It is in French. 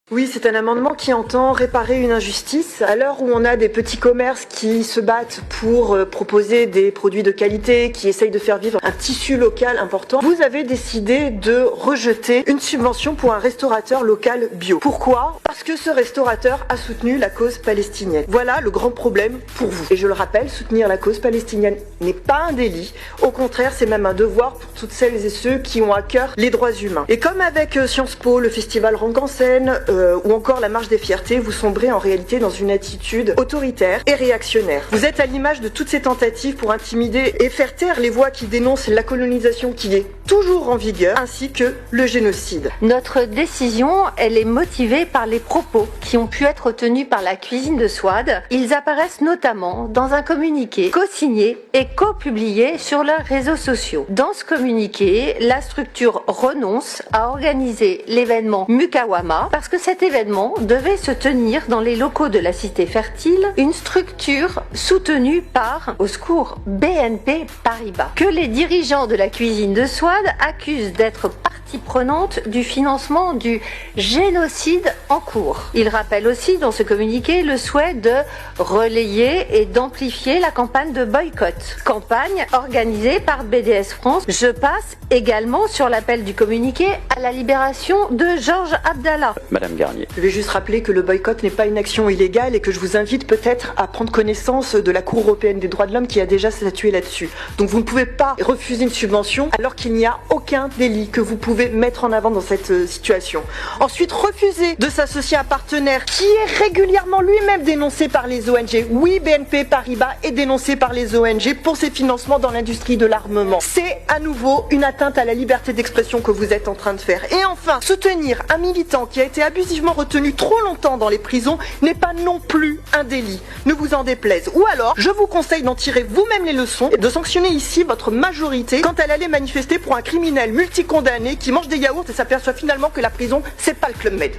Oui, c'est un amendement qui entend réparer une injustice. À l'heure où on a des petits commerces qui se battent pour proposer des produits de qualité, qui essayent de faire vivre un tissu local important, vous avez décidé de rejeter une subvention pour un restaurateur local bio. Pourquoi? Parce que ce restaurateur a soutenu la cause palestinienne. Voilà le grand problème pour vous. Et je le rappelle, soutenir la cause palestinienne n'est pas un délit. Au contraire, c'est même un devoir pour toutes celles et ceux qui ont à cœur les droits humains. Et comme avec Sciences Po, le festival Rank en scène, ou encore la marche des fiertés, vous sombrez en réalité dans une attitude autoritaire et réactionnaire. Vous êtes à l'image de toutes ces tentatives pour intimider et faire taire les voix qui dénoncent la colonisation qui est toujours en vigueur, ainsi que le génocide. Notre décision, elle est motivée par les propos qui ont pu être tenus par la cuisine de Souad. Ils apparaissent notamment dans un communiqué co-signé et co-publié sur leurs réseaux sociaux. Dans ce communiqué, la structure renonce à organiser l'événement Mukawama parce que cet événement devait se tenir dans les locaux de la Cité Fertile, une structure soutenue par, au secours, BNP Paribas, que les dirigeants de la cuisine de Souad accusent d'être partie prenante du financement du génocide en cours. Il rappelle aussi dans ce communiqué le souhait de relayer et d'amplifier la campagne de boycott, campagne organisée par BDS France. Je passe également sur l'appel du communiqué à la libération de Georges Abdallah. Madame Garnier. Je vais juste rappeler que le boycott n'est pas une action illégale et que je vous invite peut-être à prendre connaissance de la Cour européenne des droits de l'homme qui a déjà statué là-dessus. Donc vous ne pouvez pas refuser une subvention alors qu'il n'y a aucun délit que vous pouvez mettre en avant dans cette situation. Ensuite, refuser de s'associer à un partenaire qui est régulièrement lui-même dénoncé par les ONG. Oui, BNP Paribas est dénoncé par les ONG pour ses financements dans l'industrie de l'armement. C'est à nouveau une atteinte à la liberté d'expression que vous êtes en train de faire. Et enfin, soutenir un militant qui a été abusivement retenu trop longtemps dans les prisons n'est pas non plus un délit. Ne vous en déplaise. Ou alors, je vous conseille d'en tirer vous-même les leçons et de sanctionner ici votre majorité quand elle allait manifester pour un criminel multicondamné qui mange des yaourts et s'aperçoit finalement que la prison, c'est pas le Club Med.